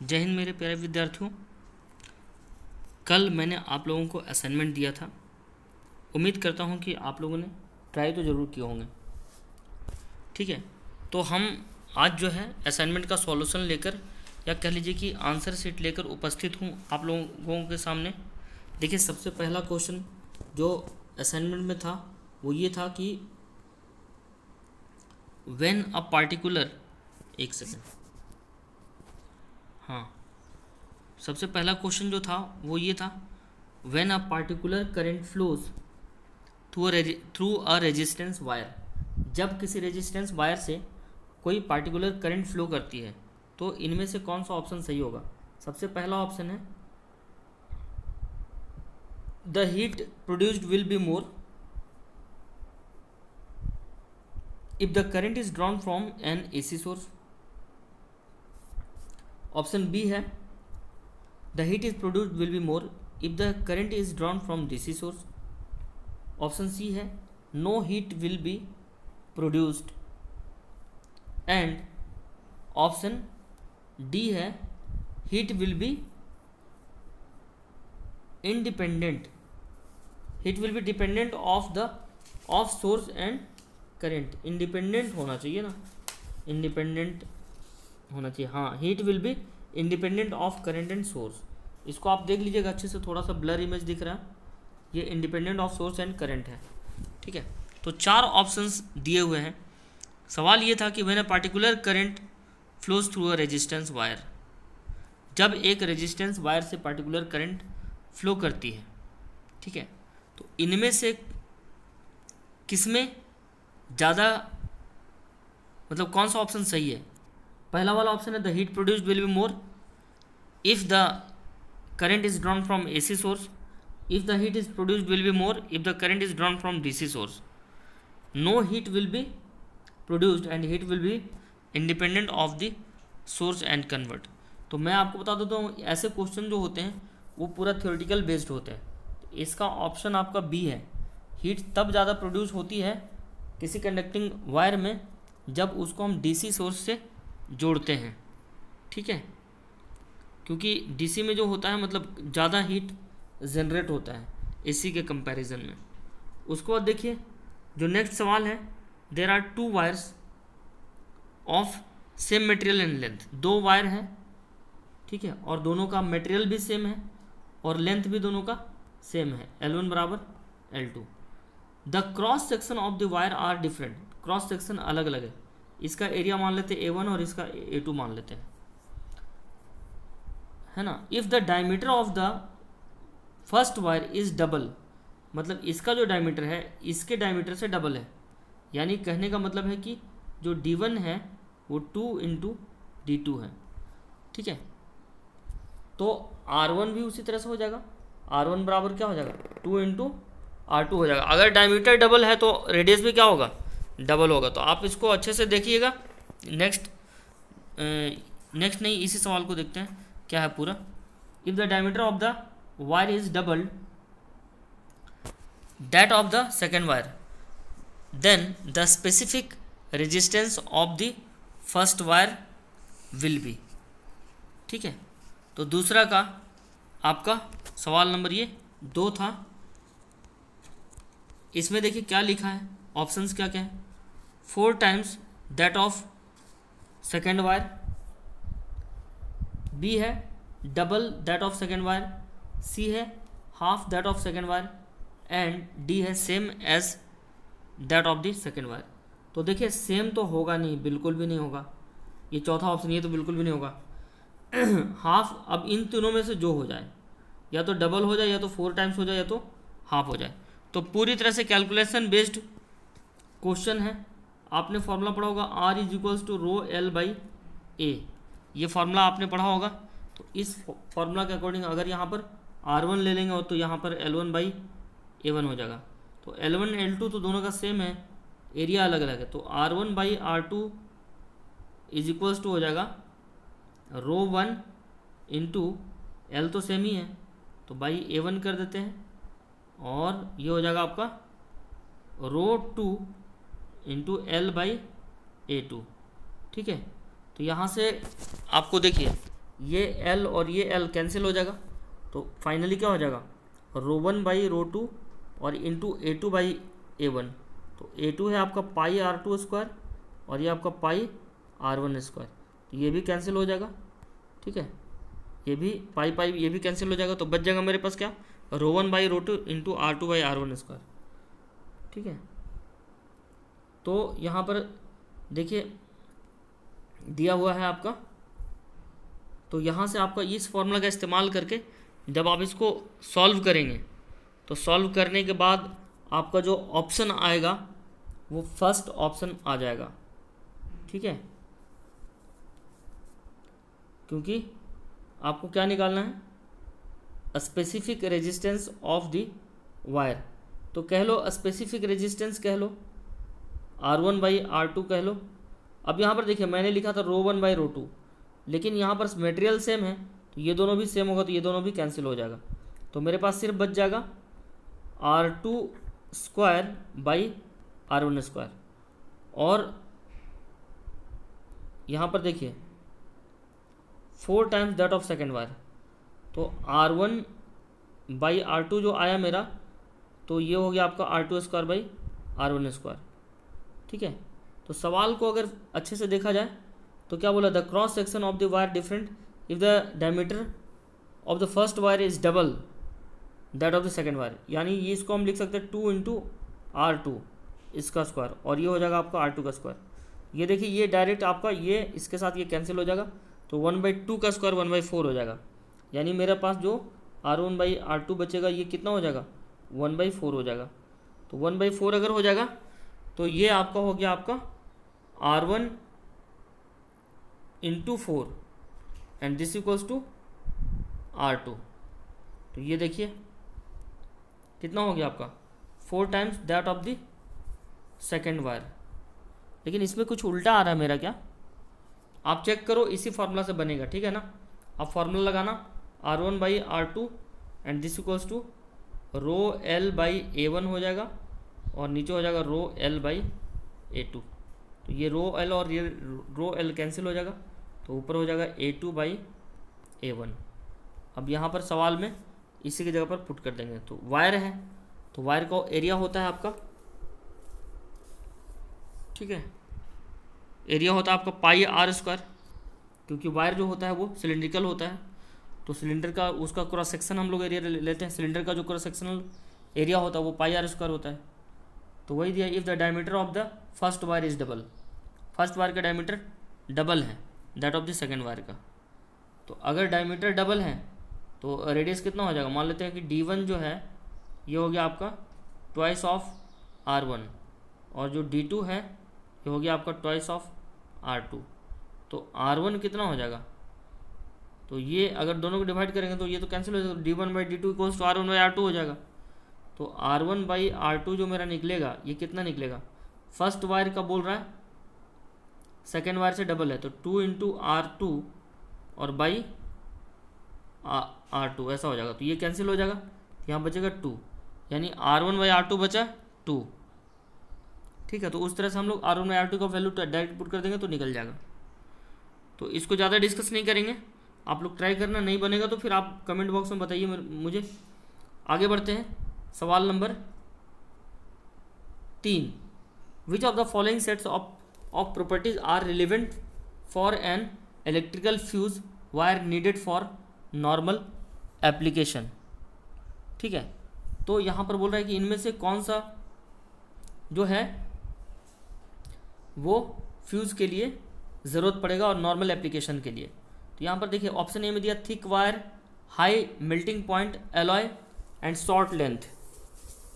जय हिंद मेरे प्यारे विद्यार्थियों। कल मैंने आप लोगों को असाइनमेंट दिया था। उम्मीद करता हूं कि आप लोगों ने ट्राई तो ज़रूर किए होंगे। ठीक है, तो हम आज जो है असाइनमेंट का सॉल्यूशन लेकर या कह लीजिए कि आंसर शीट लेकर उपस्थित हूं आप लोगों के सामने। देखिए, सबसे पहला क्वेश्चन जो असाइनमेंट में था वो ये था कि व्हेन अ पार्टिकुलर, एक सेकेंड, हाँ, सबसे पहला क्वेश्चन जो था वो ये था, when a particular current flows through a resistance wire. जब किसी रेजिस्टेंस वायर से कोई पार्टिकुलर करंट फ्लो करती है तो इनमें से कौन सा ऑप्शन सही होगा। सबसे पहला ऑप्शन है the heat produced will be more if the current is drawn from an AC source। Option B है the heat is produced will be more if the current is drawn from DC source। Option C है no heat will be produced। And option D है heat will be independent, heat will be dependent of source and current. Independent होना चाहिए ना, independent होना चाहिए, हाँ, heat will be independent of current and source. इसको आप देख लीजिएगा अच्छे से, थोड़ा सा ब्लर इमेज दिख रहा है, ये independent of source and current है। ठीक है, तो चार ऑप्शंस दिए हुए हैं। सवाल ये था कि when a particular current flows through a resistance wire. जब एक रेजिस्टेंस वायर से पार्टिकुलर करंट फ्लो करती है, ठीक है, तो इनमें से किसमें ज़्यादा, मतलब कौन सा ऑप्शन सही है। पहला वाला ऑप्शन है the heat produced will be more if the current is drawn from AC source. If the heat is produced will be more if the current is drawn from DC source. No heat will be produced and heat will be independent of the source and convert. तो मैं आपको बता देता हूँ, ऐसे question जो होते हैं वो पूरा थ्योरेटिकल बेस्ड होते हैं। तो इसका ऑप्शन आपका बी है। हीट तब ज़्यादा प्रोड्यूस होती है किसी कंडक्टिंग वायर में जब उसको हम DC सोर्स से जोड़ते हैं। ठीक है, क्योंकि DC में जो होता है मतलब ज़्यादा हीट जनरेट होता है AC के कंपैरिजन में। उसके बाद देखिए जो नेक्स्ट सवाल है, there are 2 wires of same material and length. 2 wire हैं, ठीक है, और दोनों का मटेरियल भी सेम है और लेंथ भी दोनों का सेम है, L1 बराबर L2। The cross section of the wire are different. Cross section अलग अलग है, इसका एरिया मान लेते हैं A1 और इसका A2 मान लेते हैं, है ना। If the diameter of the first wire is double, मतलब इसका जो डायमीटर है इसके डायमीटर से डबल है, यानी कहने का मतलब है कि जो D1 है वो 2 × D2 है। ठीक है, तो R1 भी उसी तरह से हो जाएगा। R1 बराबर क्या हो जाएगा, 2 × R2 हो जाएगा। अगर डायमीटर डबल है तो रेडियस भी क्या होगा, डबल होगा। तो आप इसको अच्छे से देखिएगा। नेक्स्ट नहीं, इसी सवाल को देखते हैं क्या है पूरा। If the diameter of the wire is double that of the second wire then the specific resistance of the first wire will be. ठीक है, तो दूसरा का आपका सवाल नंबर ये 2 था। इसमें देखिए क्या लिखा है, ऑप्शंस क्या क्या है। 4 times that of second wire, B है double that of second wire, C है half that of second wire and D है same as that of the second wire. तो देखिए सेम तो होगा नहीं, बिल्कुल भी नहीं होगा। ये चौथा ऑप्शन, ये तो बिल्कुल भी नहीं होगा। हाफ, अब इन तीनों में से जो हो जाए, या तो डबल हो जाए, या तो 4 टाइम्स हो जाए, या तो हाफ हो जाए। तो पूरी तरह से कैलकुलेशन बेस्ड क्वेश्चन है। आपने फॉर्मूला पढ़ा होगा R = ρl/a, ये फार्मूला आपने पढ़ा होगा। तो इस फार्मूला के अकॉर्डिंग अगर यहाँ पर R1 ले लेंगे तो यहाँ पर L1/A1 हो जाएगा। तो L1 L2 तो दोनों का सेम है, एरिया अलग अलग है। तो R1/R2 = हो जाएगा ρ1 × L, तो सेम ही है तो /A1 कर देते हैं, और ये हो जाएगा आपका ρ2 × L/A2। ठीक है, तो यहाँ से आपको देखिए ये L और ये L कैंसिल हो जाएगा, तो फाइनली क्या हो जाएगा, ρ1/ρ2 और इंटू A2/A1। तो A2 है आपका πr2² और ये आपका πr1², तो ये भी कैंसिल हो जाएगा। ठीक है, ये भी पाई ये भी कैंसिल हो जाएगा, तो बच जाएगा मेरे पास क्या, ρ1/ρ2 इंटू r2/r1²। ठीक है, तो यहाँ पर देखिए दिया हुआ है आपका, तो यहाँ से आपका इस फॉर्मूला का इस्तेमाल करके जब आप इसको सॉल्व करेंगे तो सॉल्व करने के बाद आपका जो ऑप्शन आएगा वो फर्स्ट ऑप्शन आ जाएगा। ठीक है, क्योंकि आपको क्या निकालना है, specific resistance of the wire. तो कह लो स्पेसिफिक रेजिस्टेंस कह लो, R1/R2 कह लो। अब यहाँ पर देखिए मैंने लिखा था ρ1/ρ2, लेकिन यहाँ पर मटेरियल सेम है तो ये दोनों भी सेम होगा, तो ये दोनों भी कैंसिल हो जाएगा। तो मेरे पास सिर्फ बच जाएगा R2² और यहाँ पर देखिए 4 times that of second wire. तो R1/R2 जो आया मेरा, तो ये हो गया आपका R2²/R1²। ठीक है, तो सवाल को अगर अच्छे से देखा जाए तो क्या बोला, the cross section of the wire different if the diameter of the first wire is double that of the second wire. यानी ये इसको हम लिख सकते हैं 2 × R2 इसका स्क्वायर, और ये हो जाएगा आपका R2²। ये देखिए ये डायरेक्ट आपका ये इसके साथ ये कैंसिल हो जाएगा, तो 1/2² 1/4 हो जाएगा। यानी मेरे पास जो R1/R2 बचेगा ये कितना हो जाएगा, 1/4 हो जाएगा। तो 1/4 अगर हो जाएगा तो ये आपका हो गया आपका R1 × 4 and this equals to R2। तो ये देखिए कितना हो गया आपका 4 times that of the second wire. लेकिन इसमें कुछ उल्टा आ रहा है मेरा, क्या आप चेक करो, इसी फार्मूला से बनेगा। ठीक है ना, आप फार्मूला लगाना R1/R2 and this equals to ρL/A1 हो जाएगा और नीचे हो जाएगा ρL/A2। तो ये ρL और ये ρL कैंसिल हो जाएगा, तो ऊपर हो जाएगा A2/A1। अब यहाँ पर सवाल में इसी की जगह पर पुट कर देंगे। तो वायर है, तो वायर का एरिया होता है आपका, ठीक है, एरिया होता है आपका πr², क्योंकि वायर जो होता है वो सिलिंड्रिकल होता है। तो सिलेंडर का उसका क्रॉस सेक्शन हम लोग एरिया लेते हैं, सिलेंडर का जो क्रॉस सेक्शनल एरिया होता है वो πr² होता है। तो वही दिया, if the diameter of the first wire is double, first wire का डायमीटर डबल है that of the second wire का। तो अगर डायमीटर डबल है तो रेडियस कितना हो जाएगा, मान लेते हैं कि D1 जो है ये हो गया आपका ट्वाइस ऑफ R1 और जो D2 है ये हो गया आपका ट्वाइस ऑफ R2। तो R1 कितना हो जाएगा, तो ये अगर दोनों को डिवाइड करेंगे तो ये तो कैंसिल हो जाएगा, D1/D2 इक्वल्स टू R1/R2 हो जाएगा। तो R1/R2 जो मेरा निकलेगा ये कितना निकलेगा, फर्स्ट वायर का बोल रहा है, सेकेंड वायर से डबल है, तो 2 × R2 और बाई R2 ऐसा हो जाएगा। तो ये कैंसिल हो जाएगा, यहाँ बचेगा 2, यानी R1/R2 बचा 2। ठीक है, तो उस तरह से हम लोग R1/R2 का वैल्यू डायरेक्ट पुट कर देंगे तो निकल जाएगा। तो इसको ज़्यादा डिस्कस नहीं करेंगे, आप लोग ट्राई करना, नहीं बनेगा तो फिर आप कमेंट बॉक्स में बताइए मुझे। आगे बढ़ते हैं, सवाल नंबर 3, which of the following sets of properties are relevant for an electrical fuse wire needed for normal application. ठीक है, तो यहाँ पर बोल रहा है कि इनमें से कौन सा जो है वो फ्यूज़ के लिए ज़रूरत पड़ेगा और नॉर्मल एप्लीकेशन के लिए। तो यहाँ पर देखिए ऑप्शन ए में दिया thick wire, high melting point alloy and short length.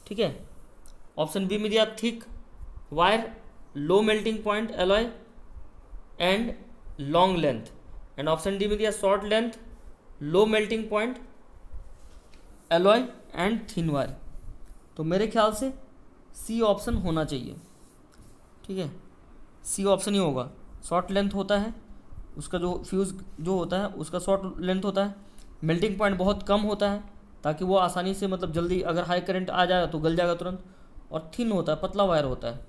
ठीक है, ऑप्शन बी में दिया thick wire, low melting point alloy and long length, and option D में दिया short length, low melting point alloy and thin wire. तो मेरे ख्याल से सी ऑप्शन होना चाहिए। ठीक है, सी ऑप्शन ही होगा। शॉर्ट लेंथ होता है उसका, जो फ्यूज़ जो होता है उसका शॉर्ट लेंथ होता है, मेल्टिंग पॉइंट बहुत कम होता है ताकि वो आसानी से मतलब जल्दी अगर हाई करंट आ जाएगा तो गल जाएगा तुरंत, और थिन होता है, पतला वायर होता है।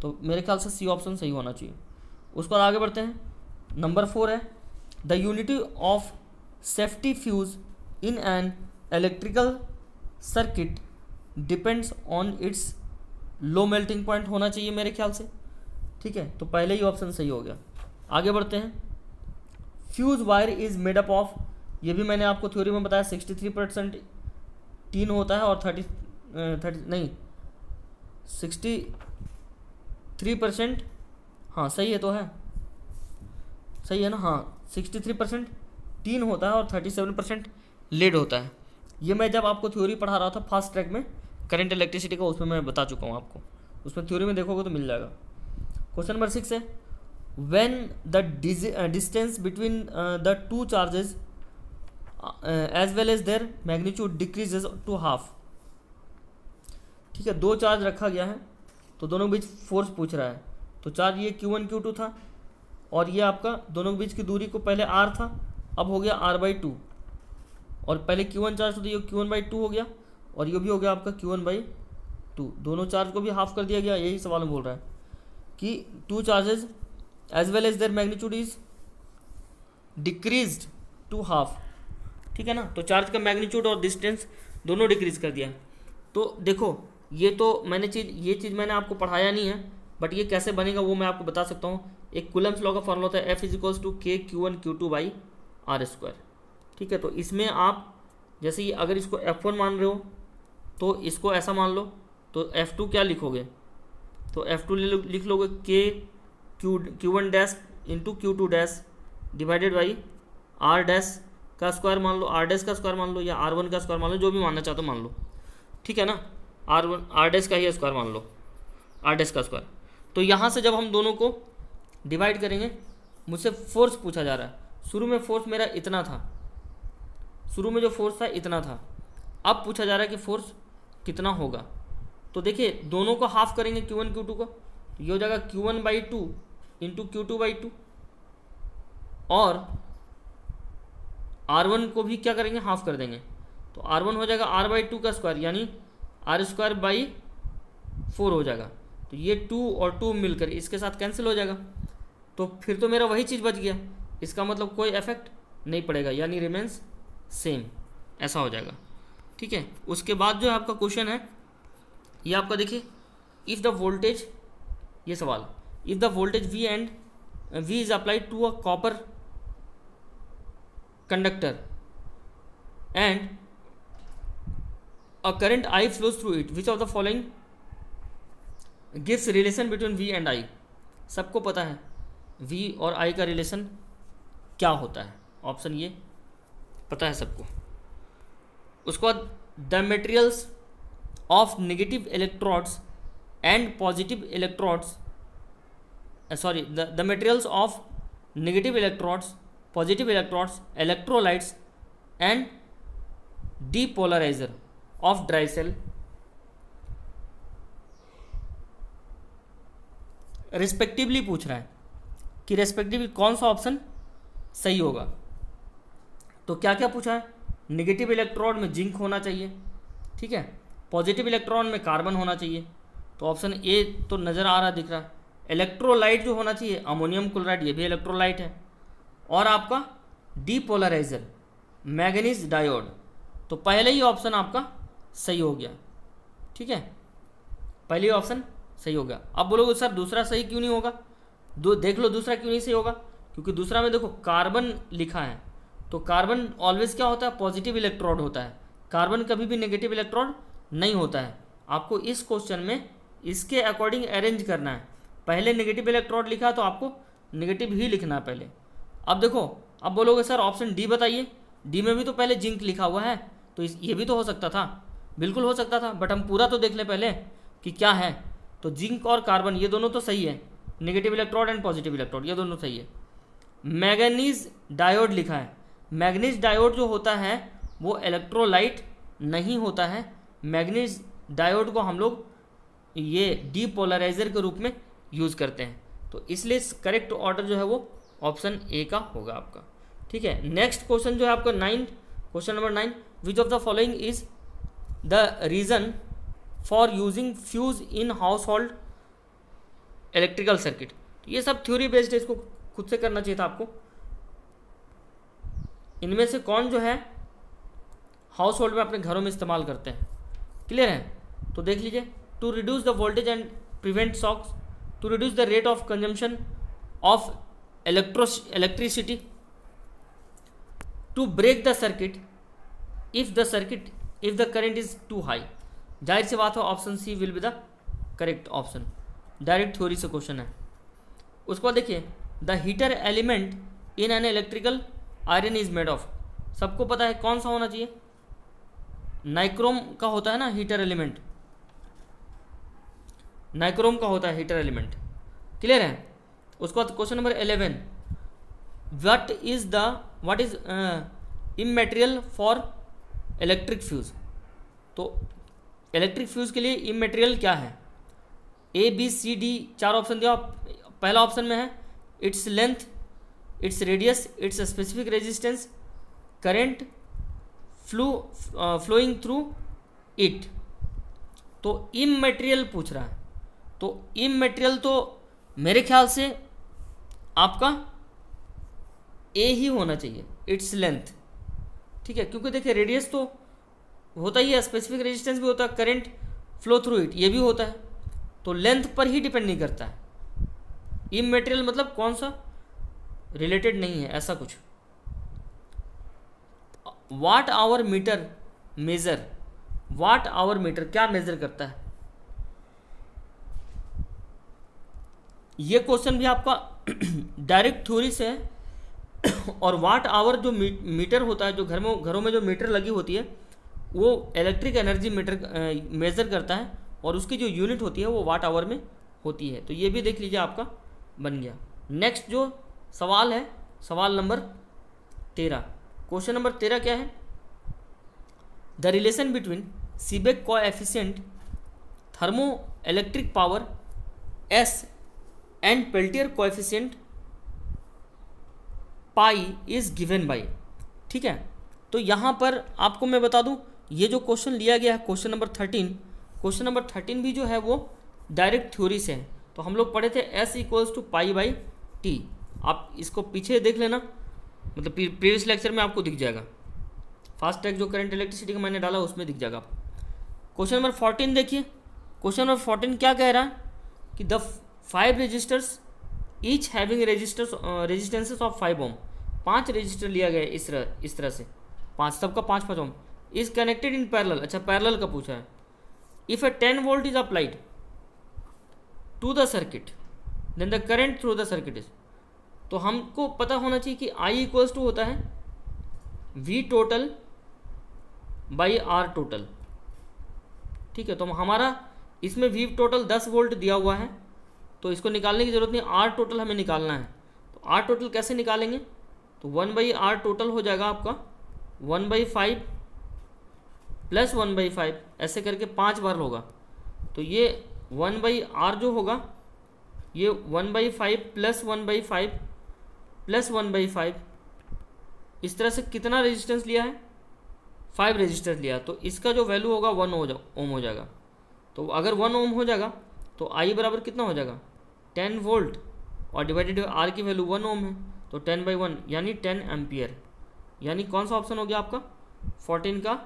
तो मेरे ख्याल से सी ऑप्शन सही होना चाहिए। उसके बाद आगे बढ़ते हैं, नंबर 4 है the unity of safety fuse in an electrical circuit depends on it's low melting point होना चाहिए मेरे ख्याल से, ठीक है। तो पहले ही ऑप्शन सही हो गया। आगे बढ़ते हैं। Fuse wire is made up of, ये भी मैंने आपको थ्योरी में बताया 63% टीन होता है और 63%, हाँ सही है तो है, सही है ना, हाँ 63% टीन होता है और 37% लेड होता है। ये मैं जब आपको थ्योरी पढ़ा रहा था फास्ट ट्रैक में करंट इलेक्ट्रिसिटी का, उसमें मैं बता चुका हूँ आपको, उसमें थ्योरी में देखोगे तो मिल जाएगा। क्वेश्चन नंबर 6 है when the distance between the two charges as well as their magnitude decreases to half, ठीक है। दो चार्ज रखा गया है तो दोनों के बीच फोर्स पूछ रहा है। तो चार्ज ये Q1 Q2 था और ये आपका दोनों के बीच की दूरी को पहले R था, अब हो गया R/2, और पहले Q1 चार्ज तो ये Q1/2 हो गया और ये भी हो गया आपका Q1/2। दोनों चार्ज को भी हाफ कर दिया गया। यही सवाल में बोल रहा है कि two charges as well as their magnitude is decreased to half, ठीक है ना। तो चार्ज का मैग्नीट्यूड और डिस्टेंस दोनों डिक्रीज कर दिया। तो देखो ये तो मैंने ये चीज़ मैंने आपको पढ़ाया नहीं है, बट ये कैसे बनेगा वो मैं आपको बता सकता हूँ। एक कूलम्स लॉ का फॉर्मूला होता है F = K/Q1Q2/R², ठीक है। तो इसमें आप जैसे ये अगर इसको F1 मान रहे हो तो इसको ऐसा मान लो, तो F2 क्या लिखोगे, तो F2 लिख लोगे Q1 dash into Q2 dash divided by R dash का स्क्वायर मान लो, R डैश का स्क्वायर मान लो या R1 का स्क्वायर मान लो, जो भी मानना चाहते हो मान लो, ठीक है ना। R डैश का ही स्क्वायर मान लो, R डैश का स्क्वायर। तो यहाँ से जब हम दोनों को डिवाइड करेंगे, मुझसे फोर्स पूछा जा रहा है। शुरू में फोर्स मेरा इतना था, शुरू में जो फोर्स था इतना था, अब पूछा जा रहा है कि फोर्स कितना होगा। तो देखिए दोनों को हाफ करेंगे Q1 Q2 को, ये हो जाएगा Q1/2 इंटू Q2/2, और R1 को भी क्या करेंगे, हाफ कर देंगे। तो R1 हो जाएगा R/2 का स्क्वायर यानी R²/4 हो जाएगा। तो ये 2 और 2 मिलकर इसके साथ कैंसिल हो जाएगा। तो फिर तो मेरा वही चीज़ बच गया, इसका मतलब कोई इफेक्ट नहीं पड़ेगा यानी रिमेंस सेम, ऐसा हो जाएगा, ठीक है। उसके बाद जो है आपका क्वेश्चन है ये आपका देखिए, इफ़ द वोल्टेज, ये सवाल, if the voltage V is applied to a copper conductor and a current I flows through it, which of the following gives relation between V and I। सबको पता है V और I का relation क्या होता है, ऑप्शन ये पता है सबको। उसके बाद the materials of negative electrodes and positive electrodes, sorry the materials of negative electrodes, positive electrodes, electrolytes and depolariser of dry cell respectively पूछ रहा है कि रेस्पेक्टिवली कौन सा ऑप्शन सही होगा। तो क्या क्या पूछा है, नेगेटिव इलेक्ट्रोड में जिंक होना चाहिए, ठीक है, पॉजिटिव इलेक्ट्रॉन में कार्बन होना चाहिए, तो ऑप्शन ए तो नज़र आ रहा दिख रहा है। इलेक्ट्रोलाइट जो होना चाहिए अमोनियम क्लोराइड, ये भी इलेक्ट्रोलाइट है, और आपका डीपोलराइजर मैग्नीज डायोड, तो पहले ही ऑप्शन आपका सही हो गया, ठीक है, पहले ही ऑप्शन सही होगा। अब बोलोगे सर दूसरा सही क्यों नहीं होगा, देख लो दूसरा क्यों नहीं सही होगा, क्योंकि दूसरा में देखो कार्बन लिखा है, तो कार्बन ऑलवेज क्या होता है, पॉजिटिव इलेक्ट्रोड होता है, कार्बन कभी भी नेगेटिव इलेक्ट्रोड नहीं होता है। आपको इस क्वेश्चन में इसके अकॉर्डिंग अरेंज करना है, पहले नेगेटिव इलेक्ट्रोड लिखा है तो आपको नेगेटिव ही लिखना है पहले। अब देखो, अब बोलोगे सर ऑप्शन डी बताइए, डी में भी तो पहले जिंक लिखा हुआ है, तो ये भी तो हो सकता था, बिल्कुल हो सकता था, बट हम पूरा तो देख ले पहले कि क्या है। तो जिंक और कार्बन ये दोनों तो सही है, negative electrode and positive electrode ये दोनों सही है। मैग्नीज डायोड लिखा है, मैग्नीज डायोड जो होता है वो इलेक्ट्रोलाइट नहीं होता है, मैग्नीज डायोड को हम लोग ये डीपोलराइजर के रूप में यूज़ करते हैं, तो इसलिए करेक्ट ऑर्डर जो है वो ऑप्शन ए का होगा आपका, ठीक है। नेक्स्ट क्वेश्चन जो है आपका question number 9, which of the following is the reason for using fuse in household electrical circuit. ये सब थ्योरी बेस्ड है, इसको खुद से करना चाहिए था आपको। इनमें से कौन जो है हाउस होल्ड में अपने घरों में इस्तेमाल करते हैं? क्लियर है? तो देख लीजिए, to reduce the voltage and prevent shocks, to reduce the rate of consumption of electricity, to break the circuit if the current is too high. जाहिर सी बात है option C will be the correct option. Direct theory से question है। उसके बाद देखिए, the heater element in an electrical iron is made of. सबको पता है कौन सा होना चाहिए? नाइक्रोम का होता है ना हीटर एलिमेंट, नाइक्रोम का होता है हीटर एलिमेंट। क्लियर है? उसके बाद question number 11, what is immaterial for electric fuse. तो इलेक्ट्रिक फ्यूज के लिए इमटेरियल क्या है? A B C D 4 option दिया। पहला ऑप्शन में है its length, its radius, its specific resistance, current flowing through it. तो इमटेरियल पूछ रहा है, तो इमटेरियल तो मेरे ख्याल से आपका ए ही होना चाहिए, इट्स लेंथ। ठीक है, क्योंकि देखिए रेडियस तो होता ही है, स्पेसिफिक रेजिस्टेंस भी होता है, करंट फ्लो थ्रू इट ये भी होता है, तो लेंथ पर ही डिपेंड नहीं करता है। इमटेरियल मतलब कौन सा, रिलेटेड नहीं है ऐसा कुछ। Watt hour meter measure, watt hour meter क्या मेजर करता है? ये क्वेश्चन भी आपका डायरेक्ट थ्योरी से है। और वाट आवर जो मीटर होता है, जो घरों में जो मीटर लगी होती है, वो इलेक्ट्रिक एनर्जी मीटर मेजर करता है, और उसकी जो यूनिट होती है वो वाट आवर में होती है। तो ये भी देख लीजिए, आपका बन गया। नेक्स्ट जो सवाल है, सवाल नंबर 13। क्वेश्चन नंबर 13 क्या है? The relation between Seebeck coefficient thermo electric power S and Peltier coefficient pi is given by. ठीक है, तो यहाँ पर आपको मैं बता दूँ, ये जो क्वेश्चन लिया गया है क्वेश्चन नंबर 13, क्वेश्चन नंबर 13 भी जो है वो डायरेक्ट थ्योरी से है। तो हम लोग पढ़े थे S equals to pi by T. आप इसको पीछे देख लेना, मतलब प्रीवियस लेक्चर में आपको दिख जाएगा। फास्ट ट्रैक जो करंट इलेक्ट्रिसिटी का मैंने डाला उसमें दिख जाएगा आपको। क्वेश्चन नंबर 14 देखिए, क्वेश्चन नंबर 14 क्या कह रहा है कि the 5 registers each having resistances of 5 ohm. 5 register लिया गया इस तरह से, 5 सबका 5 ohm is connected in parallel. अच्छा, पैरेलल का पूछा है। If a 10 volt is applied to the circuit then the current through the circuit is. तो हमको पता होना चाहिए कि I इक्वल्स टू होता है V total by R total. ठीक है, तो हमारा इसमें V टोटल 10 वोल्ट दिया हुआ है, तो इसको निकालने की जरूरत नहीं, R टोटल हमें निकालना है। तो R टोटल कैसे निकालेंगे? तो 1/R टोटल हो जाएगा आपका 1/5 प्लस 1/5, ऐसे करके 5 बार होगा। तो ये 1/R जो होगा ये 1/5 प्लस 1/5 प्लस 1/5, इस तरह से कितना रेजिस्टेंस लिया है? 5 रेजिस्टर लिया, तो इसका जो वैल्यू होगा 1 ओम हो जाएगा। तो अगर 1 ओम हो जाएगा तो I बराबर कितना हो जाएगा? 10 वोल्ट, और डिवाइडेड R की वैल्यू 1 ओम है, तो 10/1 यानी 10 एम्पियर। यानी कौन सा ऑप्शन हो गया आपका? 14 का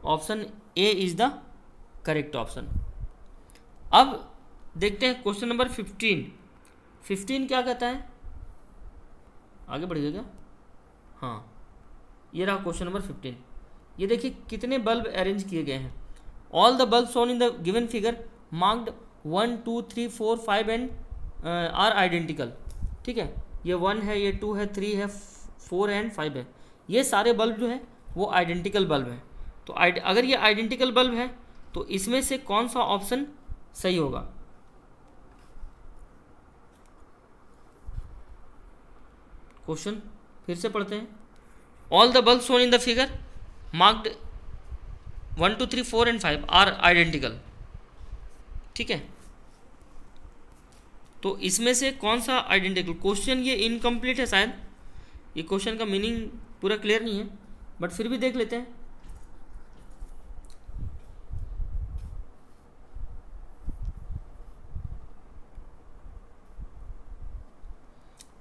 option A is the correct option. अब देखते हैं क्वेश्चन नंबर 15। 15 क्या कहता है? आगे बढ़िएगा क्या? हाँ, ये रहा क्वेश्चन नंबर 15। ये देखिए कितने बल्ब अरेंज किए गए हैं। All the bulb shown in the given figure marked 1 2 3 4 5 and are identical. ठीक है, ये 1 है, ये 2 है, 3 है, 4 एंड 5 है। ये सारे बल्ब जो है वो आइडेंटिकल बल्ब हैं। तो अगर ये आइडेंटिकल बल्ब है तो इसमें से कौन सा ऑप्शन सही होगा? क्वेश्चन फिर से पढ़ते हैं। All the bulb shown in the figure marked 1 2 3 4 and 5 are identical. ठीक है, तो इसमें से कौन सा आइडेंटिकल? क्वेश्चन ये इनकम्प्लीट है शायद, ये क्वेश्चन का मीनिंग पूरा क्लियर नहीं है, बट फिर भी देख लेते हैं।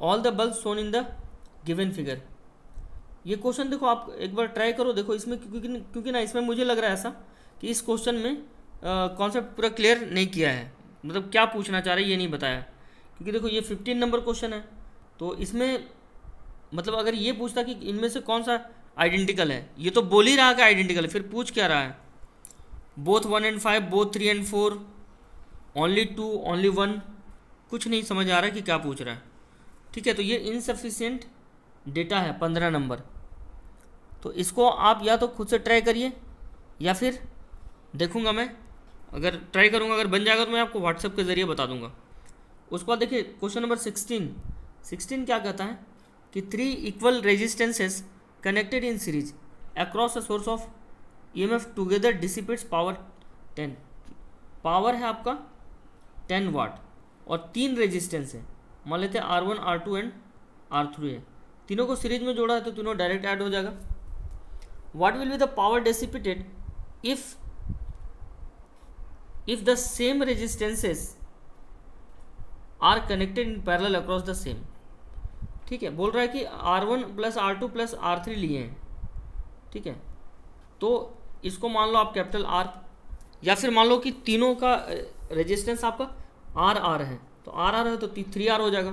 All the bulb shown in the given figure, ये क्वेश्चन देखो आप एक बार ट्राई करो, देखो इसमें क्योंकि ना इसमें मुझे लग रहा है ऐसा कि इस क्वेश्चन में कॉन्सेप्ट पूरा क्लियर नहीं किया है, मतलब क्या पूछना चाह रहे हैं ये नहीं बताया। क्योंकि देखो ये 15 नंबर क्वेश्चन है, तो इसमें मतलब अगर ये पूछता कि इनमें से कौन सा आइडेंटिकल है, ये तो बोल ही रहा कि आइडेंटिकल है, फिर पूछ क्या रहा है, both 1 and 5, both 3 and 4, only 2, only 1, कुछ नहीं समझ आ रहा है कि क्या पूछ रहा है। ठीक है, तो ये इनसफिशिएंट डेटा है 15 नंबर। तो इसको आप या तो खुद से ट्राई करिए या फिर देखूंगा मैं, अगर ट्राई करूंगा अगर बन जाएगा तो मैं आपको व्हाट्सएप के ज़रिए बता दूंगा। उसके बाद देखिए क्वेश्चन नंबर 16 क्या कहता है कि 3 equal resistances connected in series across a source of EMF together dissipates power 10। Power है आपका 10 वाट और 3 रेजिस्टेंस है, मान लेते हैं R1, R2 एंड R3 है, तीनों को सीरीज में जोड़ा है तो तीनों डायरेक्ट ऐड हो जाएगा। What will be the power dissipated if the same resistances are connected in parallel across the same। ठीक है, बोल रहा है कि R1 plus R2 plus R3 लिए हैं। ठीक है, तो इसको मान लो आप कैपिटल R, या फिर मान लो कि तीनों का रेजिस्टेंस आपका R है, तो R है तो 3R हो जाएगा।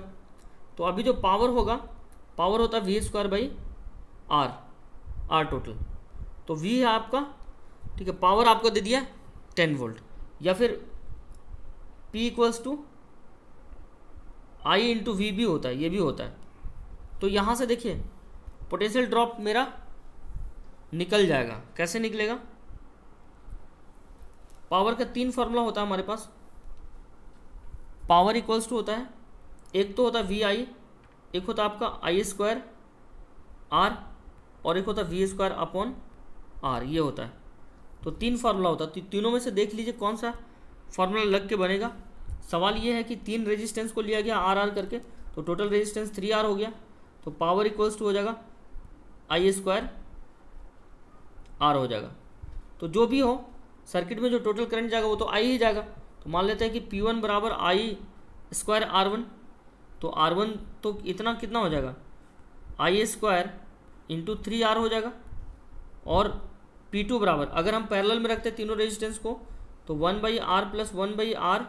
तो अभी जो पावर होगा, पावर होता है V² बाई R टोटल, तो V है आपका, ठीक है, पावर आपको दे दिया 10 वोल्ट, या फिर P equals to I into V भी होता है, ये भी होता है। तो यहाँ से देखिए पोटेंशियल ड्रॉप मेरा निकल जाएगा। कैसे निकलेगा, पावर का 3 फॉर्मूला होता है हमारे पास। पावर इक्वल्स टू होता है, एक तो होता है VI, एक होता है आपका I² R, और एक होता है V² अपॉन R, ये होता है। तो 3 फार्मूला होता है, तो तीनों में से देख लीजिए कौन सा फार्मूला लग के बनेगा। सवाल ये है कि 3 रेजिस्टेंस को लिया गया R करके, तो टोटल रेजिस्टेंस 3R हो गया, तो पावर इक्वल्स टू हो जाएगा I² R हो जाएगा। तो जो भी हो सर्किट में जो टोटल करंट जाएगा वो तो I ही जाएगा। तो मान लेते हैं कि P1 बराबर I² R1, तो R1 तो इतना कितना हो जाएगा I² इंटू 3R हो जाएगा, और P2 बराबर अगर हम पैरेलल में रखते हैं तीनों रेजिस्टेंस को तो 1/R प्लस 1/R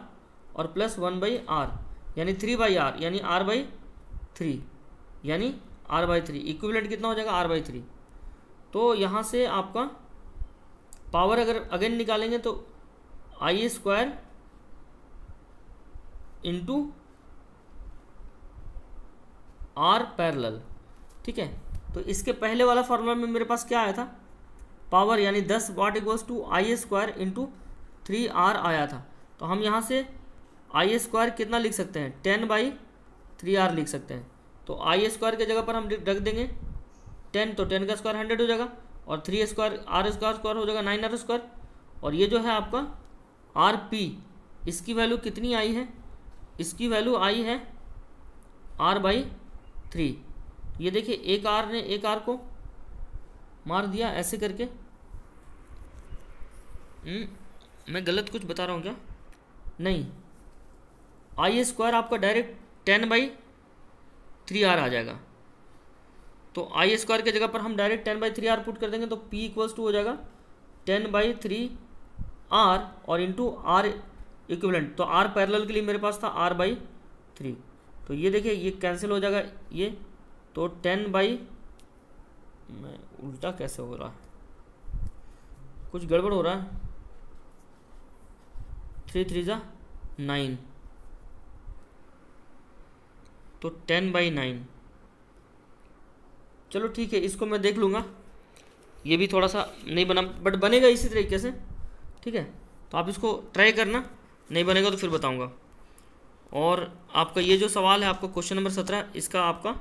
और प्लस 1/R यानी 3/R यानी R/3 यानी R/3, इक्विवेलेंट कितना हो जाएगा R/3। तो यहाँ से आपका पावर अगर अगेन निकालेंगे तो I² इंटू R पैरेलल। ठीक है, तो इसके पहले वाला फार्मूला में मेरे पास क्या आया था, पावर यानी 10 वाट equals to I² into 3R आया था। तो हम यहाँ से I² कितना लिख सकते हैं, 10/3R लिख सकते हैं। तो I² के जगह पर हम रख देंगे 10, तो 10 का स्क्वायर 100 हो जाएगा, और 3² R स्क्वायर हो जाएगा 9R², और ये जो है आपका RP, इसकी वैल्यू कितनी आई है, इसकी वैल्यू आई है R/3। ये देखिए एक R ने एक R को मार दिया ऐसे करके। मैं गलत कुछ बता रहा हूँ क्या, नहीं, I² आपका डायरेक्ट 10/3R आ जाएगा। तो I² के जगह पर हम डायरेक्ट 10/3R पुट कर देंगे, तो P इक्वल्स टू हो जाएगा 10/3R और इंटू R इक्विवेलेंट। तो R पैरेलल के लिए मेरे पास था R/3, तो ये देखिए ये कैंसिल हो जाएगा ये, तो 10/, मैं उल्टा कैसे हो रहा है, कुछ गड़बड़ हो रहा है, 3 3 जा 9, तो 10/9। चलो ठीक है, इसको मैं देख लूँगा, ये भी थोड़ा सा नहीं बना बट बनेगा इसी तरीके से। ठीक है, तो आप इसको ट्राई करना, नहीं बनेगा तो फिर बताऊँगा। और आपका ये जो सवाल है आपको क्वेश्चन नंबर 17, इसका आपका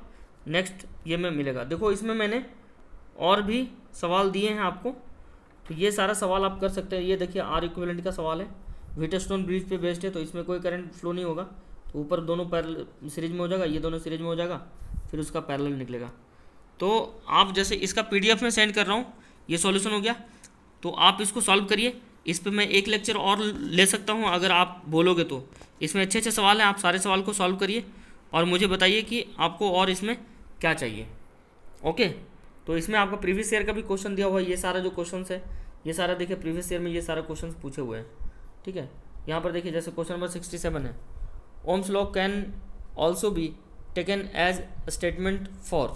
नेक्स्ट ये में मिलेगा। देखो इसमें मैंने और भी सवाल दिए हैं आपको, तो ये सारा सवाल आप कर सकते हैं। ये देखिए R इक्विवेलेंट का सवाल है, व्हीटस्टोन ब्रिज पे बेस्ड है, तो इसमें कोई करंट फ्लो नहीं होगा, तो ऊपर दोनों पैरेलल सीरीज में हो जाएगा, ये दोनों सीरीज में हो जाएगा, फिर उसका पैरेलल निकलेगा। तो आप जैसे इसका PDF में सेंड कर रहा हूँ, ये सॉल्यूशन हो गया, तो आप इसको सॉल्व करिए। इस पर मैं एक लेक्चर और ले सकता हूँ अगर आप बोलोगे तो। इसमें अच्छे अच्छे सवाल हैं, आप सारे सवाल को सॉल्व करिए और मुझे बताइए कि आपको और इसमें क्या चाहिए। ओके, तो इसमें आपका प्रीवियस ईयर का भी क्वेश्चन दिया हुआ है, ये सारा जो क्वेश्चन है ये सारा देखिए प्रीवियस ईयर में ये सारा क्वेश्चन पूछे हुए हैं, ठीक है। यहाँ पर देखिए जैसे क्वेश्चन नंबर 67 है, Ohm's law can also be taken as statement for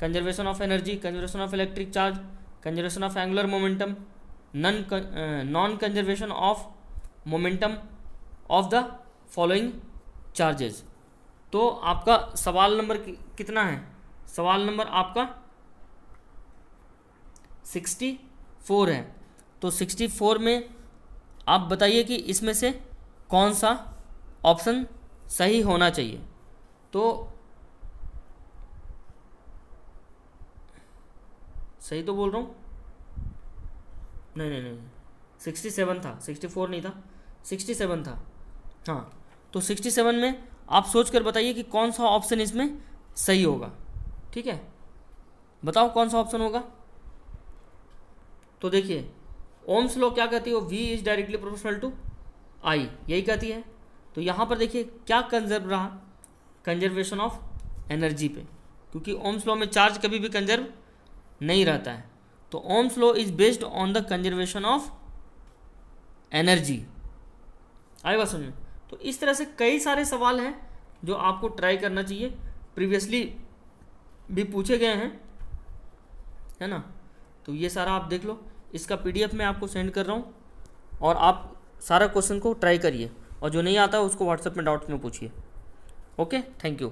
conservation of energy, conservation of electric charge, conservation of angular momentum, non conservation of momentum of the following charges. तो आपका सवाल नंबर कितना है, सवाल number आपका 64 है। तो 64 में आप बताइए कि इसमें से कौन सा ऑप्शन सही होना चाहिए। तो सही तो बोल रहा हूँ, नहीं 67 था, 64 नहीं था, 67 था। हाँ, तो 67 में आप सोच कर बताइए कि कौन सा ऑप्शन इसमें सही होगा, ठीक है। बताओ कौन सा ऑप्शन होगा। तो देखिए ओम्स लॉ क्या कहती है, V is directly proportional to I, यही कहती है। तो यहाँ पर देखिए क्या कंजर्व रहा, कंजर्वेशन ऑफ एनर्जी पे, क्योंकि ओम्स लॉ में चार्ज कभी भी कंजर्व नहीं रहता है। तो Ohm's law is based on the conservation of energy. आई बात समझ में। तो इस तरह से कई सारे सवाल हैं जो आपको ट्राई करना चाहिए, प्रीवियसली भी पूछे गए हैं, है ना। तो ये सारा आप देख लो, इसका PDF मैं आपको सेंड कर रहा हूँ और आप सारा क्वेश्चन को ट्राई करिए, और जो नहीं आता है उसको व्हाट्सएप में डाउट्स में पूछिए। Okay, thank you.